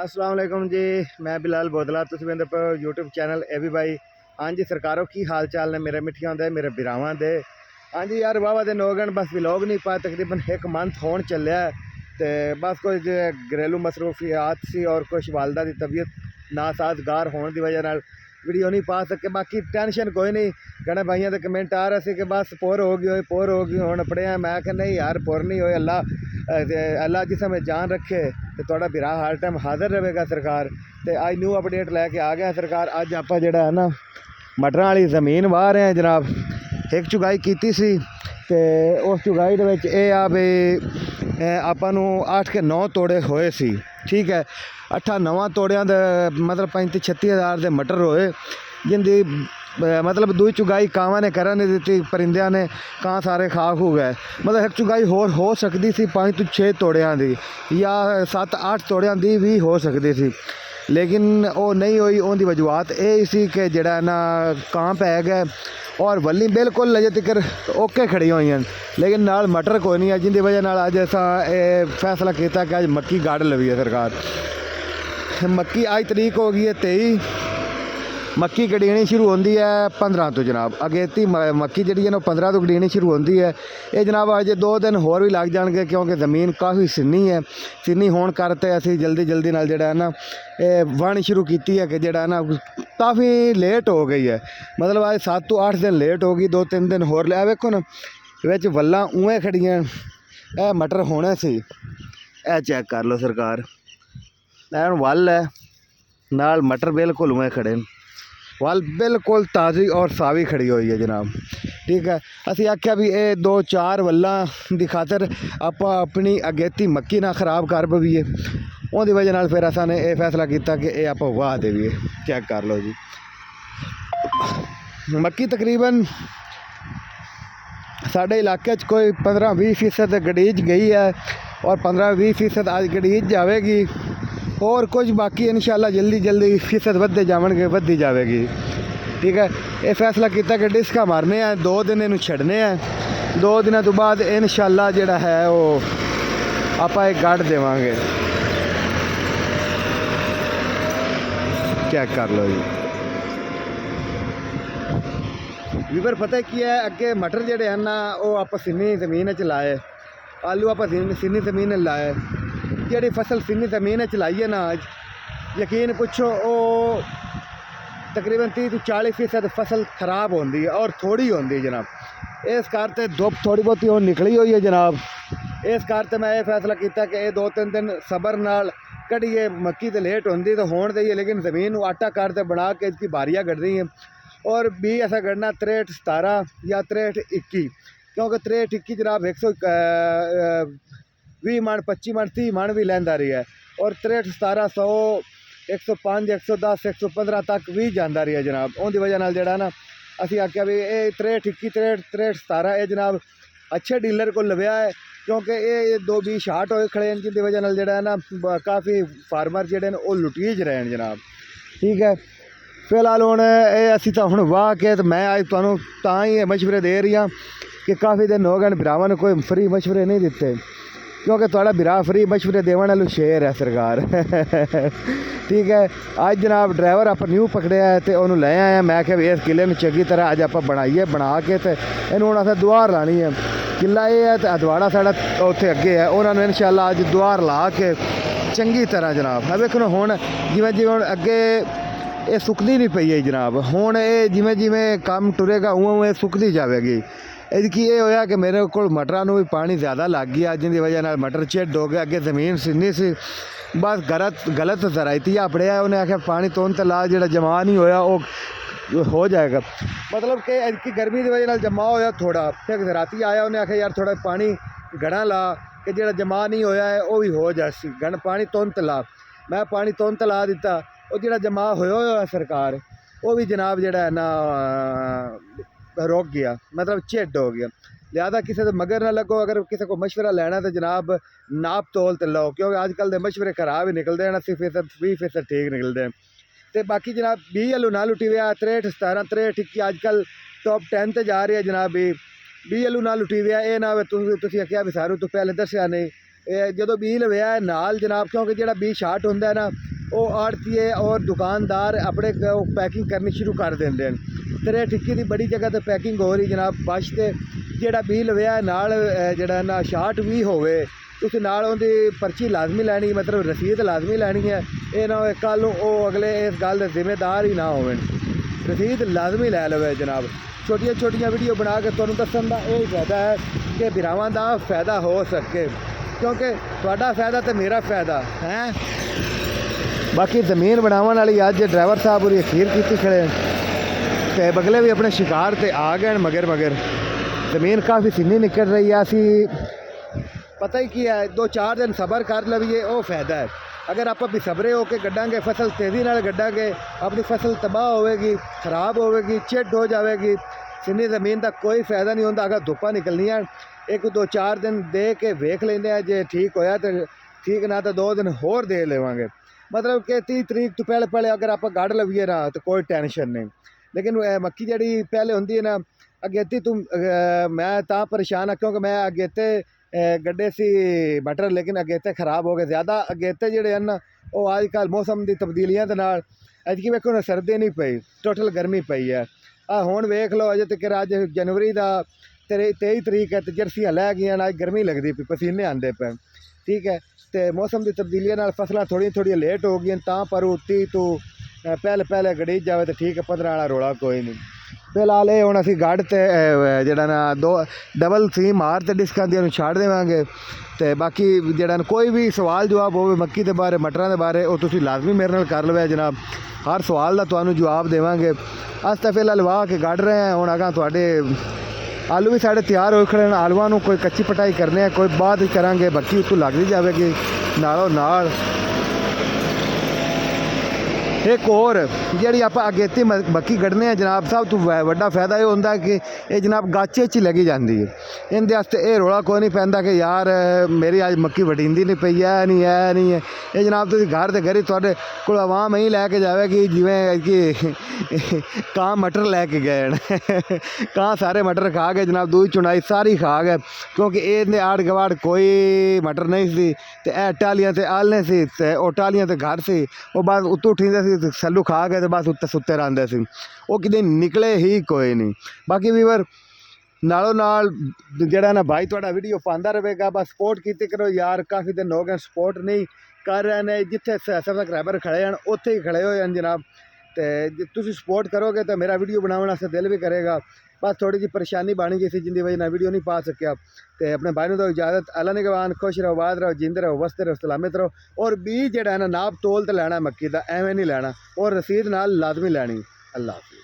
अस्सलाम वालेकुम जी। मैं बिलाल बोदला, तुसीं वेंदे पे यूट्यूब चैनल ए बी भाई। हाँ जी सरकारों, की हाल चाल ने मेरे मिठियां दे मेरे बिरावां दे। हाँ जी यार, वाहवा दिन हो गए, बस व्लॉग नहीं पाए, तकरीबन एक मंथ होने चलिया तो बस कुछ घरेलू मसरूफियात सी और कुछ वालदा की तबीयत नासाजगार होने की वजह नाल वीडियो नहीं पा सके। बाकी टेंशन कोई नहीं, घने भाइयों के कमेंट आ रहे थे कि बस पुर हो गई पुर हो गई हुण पढ़िया। मैं क्या नहीं यार, पुर नहीं होए, अल्लाह जिस में जान रखे तो थोड़ा बिरा हर टाइम हाजिर रहेगा सरकार। तो अज न्यू अपडेट लैके आ गया सरकार। अज आप जोड़ा है ना मटरां वाली जमीन वाह रहे हैं जनाब। एक चुगाई की सी तो उस चुगाई के आ भी आपां नूं 8 के 9 तोड़े होए सी, ठीक है। 8-9 तोड़िया मतलब 35-36 हज़ार के मटर होए, जिंदी मतलब दूई चुगाई कावां ने करा नहीं दी, परिंदियां ने कां सारे खा खू गए। मतलब एक चुगाई होर हो सकती सी 5-6 तोड़िया की या 7-8 तोड़िया की भी हो सकती सी, लेकिन वो नहीं हुई। उनकी वजूहत ये सी कि जड़ा ना कां पै गए और वली बिल्कुल अजे तक ओके खड़ी हुई हैं, लेकिन नाल मटर कोई नहीं है, जिंदी वजह नाल अज असा फैसला किया कि अज मक्की गाड़ लवी है सरकार। मक्की अज तरीक हो गई है 23, मक्की गड़ीनी शुरू होती है 15 तो जनाब। अगेती मक्की जी है 15 तो गड़ीनी शुरू होती है। ये जनाब अजे 2 दिन होर भी लग जाएंगे, क्योंकि ज़मीन काफ़ी सिन्नी है। सिन्नी होने करते असी जल्दी नाल जड़ा है ना वाहनी शुरू की है कि जड़ा ना काफ़ी लेट हो गई है। मतलब अज 7 तो 8 दिन लेट हो गई, 2-3 दिन होर लिया। वेखो ना बिच वल्लां उवें खड़ियां, ए मटर होने सी, ए चेक कर लो सरकार। एन वल है नाल मटर बिल्कुल उवें खड़े, वल बिल्कुल ताज़ी और सावी खड़ी हुई है जनाब, ठीक है। असी आख्या भी ये 2-4 वल्लां की खातर आप अपनी अगेती मक्की ना खराब कर पवीए, उनकी वजह नाल फिर असा ने यह फैसला किया कि ये आप वाह देवीए। चेक कर लो जी, मक्की तकरीबन साढ़े इलाके कोई 15-20% गड़ीज गई है और 15-20% आज गड़ीज जाएगी और कुछ बाकी इंशाल्लाह जल्दी फीसद वधे जावणगे, वधी जाएगी, ठीक है। ये फैसला किया कि डिस्का मारने हैं, 2 दिन इनू छड़ने हैं, 2 दिनों तो बाद इंशाल्लाह जिहड़ा है वो आपां एक गाड़ देवांगे। चेक कर लो जी वीवर, पता की है अगे मटर जेडे हैं ना वो आप सिन्नी जमीन च लाए, आलू आप सिन्नी जमीन लाए। जी फसल सिन्नी जमीन च लाई है ना, यकीन पुछो वो तकरीबन 30-40% फसल खराब होती है और थोड़ी होती है जनाब। इस करते धुप थोड़ी बहुती और निकली हुई है जनाब। इस करते मैं ये फैसला किया कि ये 2-3 दिन सबर नाल कढ़िए। मक्की तो लेट होती तो होने दी है, लेकिन ज़मीन आटा करते बना के इसकी बारियाँ गढ़ रही हैं और भी ऐसा गढ़ना 63-17 या 63-21, क्योंकि 63-21 जनाब 120 मन 25 मन 30 मन भी लैंदा रही है और 63-17 100 105 110 115 तक भी जाता रही है जनाब। उनकी वजह नाल जड़ा ना असी आख्या भी ये 63-21 63-17 ये जनाब अच्छे डीलर को लव्या है, क्योंकि ये 2 बीज शार्ट होए खड़े हैं, जिनकी वजह नाल जड़ा है ना काफ़ी फार्मर जड़े वो लुटीज रहे हैं जनाब, ठीक है। फिलहाल हुण असी तो हुण वाह के तो मैं अज तुहानूं तां ही मशवरे दे रही हाँ कि काफ़ी दिन हो गए बिरावां ने कोई फ्री मशवरे नहीं दिते, क्योंकि थोड़ा बिरा फ्री मशवरे देने वालू शेर है सरकार ठीक है। अज जनाब ड्राइवर आप न्यू पकड़िया है तो उन्होंने ले आए। मैं क्या भी इस किले में चंगी तरह अज आप बनाइए, बना के तो इन्हूं हुण असें दुआर लानी है। किला ये है तो अदवाड़ा साढ़ा उत्थे अगे है, उन्होंने इंशाल्लाह अज दुआर ला के चंगी तरह जनाब है। वेखो हुण जिवें जिवें हुण अगे ये सुकदी नहीं पई है जनाब, हुण ये जिवें काम टुरेगा उवें उवें सुकदी जाएगी। इसकी ये होया कि मेरे को मटरां नूं भी पानी ज़्यादा लग गया, जिंदी वजह नाल मटर चिड हो गया। अगे ज़मीन सिन्नी सी, बस गलत जरायतिया पड़िया, उन्हें आख्या पानी तुन तो ला, जो जमा नहीं होया वो हो जाएगा। मतलब कि इसकी गर्मी की वजह नाल जमा होया थोड़ा, फिर जराती आया उन्हें आख्या यार थोड़ा पानी घड़ा ला कि जो जमा नहीं होया है वो भी हो जाए, घन पानी तुन तो ला। मैं पानी तुन तो ला दिता, वो जो जमा होया सरकार वो भी जनाब जड़ा है ना रुक गया, मतलब चिड हो गया। लिहाजा किसी से मगर ना लगो, अगर किसी को मशवरा लेना तो जनाब नाप तोल तो लो, क्योंकि अजकल के मशवरे खराब ही निकलते हैं, 80% ठीक निकलते हैं। तो बाकी जनाब 20 आलू ना लुटी हुआ 63-17 63-21 अजकल टॉप 10 ते जा रही है जनाब। 20 आलू ना लुटी हुआ ये ना तुम आख्या भी सारू तो पहले दसिया नहीं, जो बीज लव्या नाल जनाब, क्योंकि जो बीज शार्ट होंगे ना ਉਹ ਆੜਤੀਏ ਔਰ ਦੁਕਾਨਦਾਰ ਆਪਣੇ ਪੈਕਿੰਗ ਕਰਨੀ ਸ਼ੁਰੂ ਕਰ ਦਿੰਦੇ ਹਨ। ਤੇਰੇ ਟਿੱਕੀ ਦੀ ਬੜੀ ਜਗ੍ਹਾ ਤੇ ਪੈਕਿੰਗ ਹੋ ਰਹੀ ਜਨਾਬ। ਬਸ਼ ਤੇ ਜਿਹੜਾ ਬਿੱਲ ਹੋਇਆ ਨਾਲ ਜਿਹੜਾ ਨਾ ਸ਼ਾਰਟ ਵੀ ਹੋਵੇ, ਤੁਸੀਂ ਨਾਲ ਉਹਦੀ ਪਰਚੀ ਲਾਜ਼ਮੀ ਲੈਣੀ, ਮਤਲਬ ਰਸੀਦ ਲਾਜ਼ਮੀ ਲੈਣੀ ਹੈ। ਇਹ ਨਾ ਹੋਵੇ ਕੱਲ੍ਹ ਨੂੰ ਉਹ ਅਗਲੇ ਇਸ ਗੱਲ ਦੇ ਜ਼ਿੰਮੇਦਾਰ ਹੀ ਨਾ ਹੋਣ, ਰਸੀਦ ਲਾਜ਼ਮੀ ਲੈ ਲਵੇ ਜਨਾਬ। ਛੋਟੀਆਂ ਛੋਟੀਆਂ ਵੀਡੀਓ ਬਣਾ ਕੇ ਤੁਹਾਨੂੰ ਦੱਸਣ ਦਾ ਇਹ ਫਾਇਦਾ ਹੈ ਕਿ ਭਰਾਵਾਂ ਦਾ ਫਾਇਦਾ ਹੋ ਸਕੇ, ਕਿਉਂਕਿ ਤੁਹਾਡਾ ਫਾਇਦਾ ਤੇ ਮੇਰਾ ਫਾਇਦਾ ਹੈ। ਬਾਕੀ ਜ਼ਮੀਨ ਬਣਾਉਣ ਵਾਲੀ ਅੱਜ ਡਰਾਈਵਰ ਸਾਹਿਬ ਉਹਦੀ ਅਖੀਰ ਕੀਤੀ ਖੜੇ ਤੇ ਬਗਲੇ ਵੀ ਆਪਣੇ ਸ਼ਿਕਾਰ ਤੇ ਆ ਗਏ ਮਗਰ ਜ਼ਮੀਨ ਕਾਫੀ ਸਿੰਨੀ ਨਿਕਲ ਰਹੀ ਹੈ। ਅਸੀਂ ਪਤਾ ਹੀ ਕੀ ਹੈ, 2-4 ਦਿਨ ਸਬਰ ਕਰ ਲਈਏ ਉਹ ਫਾਇਦਾ ਹੈ। ਅਗਰ ਆਪਾਂ ਬੇਸਬਰੇ ਹੋ ਕੇ ਗੱਡਾਂਗੇ, ਫਸਲ ਤੇਜ਼ੀ ਨਾਲ ਗੱਡਾਂਗੇ, ਆਪਣੀ ਫਸਲ ਤਬਾਹ ਹੋਵੇਗੀ, ਖਰਾਬ ਹੋਵੇਗੀ, ਚਿੱਟ ਹੋ ਜਾਵੇਗੀ। ਸਿੰਨੀ ਜ਼ਮੀਨ ਦਾ ਕੋਈ ਫਾਇਦਾ ਨਹੀਂ ਹੁੰਦਾ। ਅਗਰ ਧੁੱਪਾਂ ਨਿਕਲਣੀਆਂ 1-2-4 ਦਿਨ ਦੇ ਕੇ ਵੇਖ ਲੈਂਦੇ ਆ, ਜੇ ਠੀਕ ਹੋਇਆ ਤਾਂ ਠੀਕ, ਨਾ ਤਾਂ 2 ਦਿਨ ਹੋਰ ਦੇ ਲਵਾਂਗੇ। ਮਤਲਬ ਕਿ 30 ਤਰੀਕ ਤੋਂ ਪਹਿਲੇ ਅਗਰ ਆਪਾਂ ਗੱਡ ਲਈਏ ਨਾ ਤਾਂ ਕੋਈ ਟੈਨਸ਼ਨ ਨਹੀਂ। ਲੇਕਿਨ ਮੱਕੀ ਜਿਹੜੀ ਪਹਿਲੇ ਹੁੰਦੀ ਹੈ ਨਾ ਅਗੇਤੀ ਤੂੰ ਮੈਂ ਤਾਂ ਪਰੇਸ਼ਾਨ ਹਾਂ ਕਿਉਂਕਿ ਮੈਂ ਅਗੇਤੇ ਗੱਡੇ ਸੀ ਮਟਰ, ਲੇਕਿਨ ਅਗੇਤੇ ਖਰਾਬ ਹੋ ਗਏ ਜ਼ਿਆਦਾ। ਅਗੇਤੇ ਜਿਹੜੇ ਹਨ ਉਹ ਅੱਜ ਕੱਲ੍ਹ ਮੌਸਮ ਦੀ ਤਬਦੀਲੀਆਂ ਦੇ ਨਾਲ ਐਤਕੀ ਵੇਖੋ ਨਾ ਸਰਦੀ ਨਹੀਂ ਪਈ, ਟੋਟਲ ਗਰਮੀ ਪਈ ਹੈ। ਹੁਣ ਵੇਖ ਲਓ ਅਜੇ ਤੱਕ ਅੱਜ ਜਨਵਰੀ ਦਾ 23 ਤਰੀਕ ਹੈ ਤੇ ਜਰਸੀਆਂ ਲੈ ਗਈਆਂ, ਅੱਜ ਗਰਮੀ ਲੱਗਦੀ ਪਈ, ਪਸੀਨੇ ਆਉਂਦੇ ਪਏ, ਠੀਕ ਹੈ। ਤੇ ਮੌਸਮ ਦੀ ਤਬਦੀਲੀਆਂ ਨਾਲ ਫਸਲਾਂ ਥੋੜ੍ਹੀਆਂ ਲੇਟ ਹੋ ਗਈਆਂ, ਤਾਂ ਪਰ 30 ਤੋਂ ਪਹਿਲੇ ਗੜੀ ਜਾਵੇ ਤਾਂ ਠੀਕ ਹੈ, 15 ਵਾਲਾ ਰੌਲਾ ਕੋਈ ਨਹੀਂ। ਫਿਲਹਾਲ ਇਹ ਹੁਣ ਅਸੀਂ ਗੱਡ ਤੇ ਜਿਹੜਾ ਨਾ 2 ਡਬਲ ਸੀਮ ਮਾਰ ਤੇ ਡਿਸਕਾਂ ਦੀਆਂ ਨੂੰ ਛੱਡ ਦੇਵਾਂਗੇ। ਤੇ ਬਾਕੀ ਜਿਹੜਾ ਕੋਈ ਵੀ ਸਵਾਲ ਜਵਾਬ ਹੋਵੇ ਮੱਕੀ ਦੇ ਬਾਰੇ, ਮਟਰਾਂ ਦੇ ਬਾਰੇ, ਉਹ ਤੁਸੀਂ ਲਾਜ਼ਮੀ ਮੇਰੇ ਨਾਲ ਕਰ ਲਵੇ ਜਨਾਬ। ਹਰ ਸਵਾਲ ਦਾ ਤੁਹਾਨੂੰ ਜਵਾਬ ਦੇਵਾਂਗੇ। ਅੱਜ ਤਾਂ ਫਿਲਹਾਲ ਵਾਹ ਕੇ ਕੱਢ ਰਹੇ ਹਾਂ। ਹੁਣ ਅਗਾਂ ਤੁਹਾਡੇ ਆਲੂ ਵੀ ਸਾਡੇ ਤਿਆਰ ਹੋਏ ਖੜੇ ਨੇ। ਆਲੂਆਂ ਨੂੰ ਕੋਈ ਕੱਚੀ ਪਟਾਈ ਕਰਨੇ ਆ, ਕੋਈ ਬਾਅਦ ਵਿੱਚ ਕਰਾਂਗੇ, ਬੱਕੀ ਉੱਤੋਂ ਲੱਗਦੀ ਜਾਵੇਗੀ ਨਾਲੋਂ ਨਾਲ। ਇੱਕ ਹੋਰ ਜਿਹੜੀ ਆਪਾਂ ਅਗੇਤੀ ਮੱਕੀ ਕੱਢਨੇ ਆ ਜਨਾਬ, ਸਭ ਤੋਂ ਵੱਡਾ ਫਾਇਦਾ ਇਹ ਹੁੰਦਾ ਕਿ ਇਹ ਜਨਾਬ ਗਾਚੇ 'ਚ ਹੀ ਲੱਗੀ ਜਾਂਦੀ ਹੈ। ਇਹਦੇ ਵਾਸਤੇ ਇਹ ਰੌਲਾ ਕੋਈ ਨਹੀਂ ਪੈਂਦਾ ਕਿ ਯਾਰ ਮੇਰੀ ਅੱਜ ਮੱਕੀ ਵਟਿੰਦੀ ਨਹੀਂ ਪਈ, ਇਹ ਨਹੀਂ ਹੈ। ਇਹ ਜਨਾਬ ਤੁਸੀਂ ਘਰ ਦੇ ਘਰੀ ਤੁਹਾਡੇ ਕੋਲ ਆਵਾਮ ਹੀ ਲੈ ਕੇ ਜਾਵੇਗੀ, ਜਿਵੇਂ ਕਿ ਕਾਂ ਮਟਰ ਲੈ ਕੇ ਗਏ ਨੇ। ਕਾਂ ਸਾਰੇ ਮਟਰ ਖਾ ਗਏ ਜਨਾਬ, ਦੂਈ ਚੁਣਾਈ ਸਾਰੀ ਖਾ ਗਏ, ਕਿਉਂਕਿ ਇਹਦੇ ਆੜ ਗਵਾੜ ਕੋਈ ਮਟਰ ਨਹੀਂ ਸੀ। ਤੇ ਇਹ ਟਾਹਲੀਆਂ ਤੇ ਆਲਣੇ ਸੀ, ਤੇ ਉਹ ਟਾਹਲੀਆਂ ਤੇ ਘਰ ਸੀ, ਉਹ ਬਸ ਉੱਤੋਂ ਉਠੀਂਦੇ ਸੀ, ਸੱਲੂ ਖਾ ਕੇ ਤੇ ਬਸ ਉੱਤੇ ਸੁੱਤੇ ਰਹਿੰਦੇ ਸੀ, ਉਹ ਕਿਤੇ ਨਿਕਲੇ ਹੀ ਕੋਈ ਨਹੀਂ। ਬਾਕੀ ਵੀਵਰ ਨਾਲੋਂ ਨਾਲ ਜਿਹੜਾ ਨਾ ਭਾਈ ਤੁਹਾਡਾ ਵੀਡੀਓ ਪਾਉਂਦਾ ਰਹੇਗਾ, ਬਸ ਸਪੋਰਟ ਕੀਤੀ ਕਰੋ ਯਾਰ। ਕਾਫੀ ਦਿਨ ਹੋ ਗਏ ਸਪੋਰਟ ਨਹੀਂ ਕਰ ਰਹੇ ਨੇ, ਜਿੱਥੇ ਸਬਸਕ੍ਰਾਈਬਰ ਖੜੇ ਹਨ ਉੱਥੇ ਹੀ ਖੜੇ ਹੋਏ ਹਨ ਜਨਾਬ। ਤੇ ਜੇ ਤੁਸੀਂ ਸਪੋਰਟ ਕਰੋਗੇ ਤਾਂ ਮੇਰਾ ਵੀਡੀਓ ਬਣਾਉਣ ਵਾਸਤੇ ਦਿਲ ਵੀ ਕਰੇਗਾ। ਬਸ ਥੋੜੀ ਜਿਹੀ ਪਰੇਸ਼ਾਨੀ ਬਣ ਗਈ ਸੀ ਜਿੰਦੀ ਵਜ੍ਹਾ ਨਾਲ ਵੀਡੀਓ ਨਹੀਂ ਪਾ ਸਕਿਆ। ਤੇ ਆਪਣੇ ਭਾਈ ਨੂੰ ਤਾਂ ਇਜਾਜ਼ਤ, ਅੱਲਾ ਨਿਗਵਾਨ, ਖੁਸ਼ ਰਹੋ, ਆਬਾਦ ਰਹੋ, ਜਿੰਦੇ ਰਹੋ, ਵਸਦੇ ਰਹੋ, ਸਲਾਮਤ ਰਹੋ। ਔਰ ਬੀਜ ਜਿਹੜਾ ਹੈ ਨਾ ਨਾਪ ਤੋਲ ਤੇ ਲੈਣਾ ਮੱਕੀ ਦਾ, ਐਵੇਂ ਨਹੀਂ ਲੈਣਾ, ਔਰ ਰਸੀਦ ਨਾਲ ਲਾਜ਼ਮੀ ਲੈਣੀ। ਅੱਲਾ ਹਾਫਿਜ਼।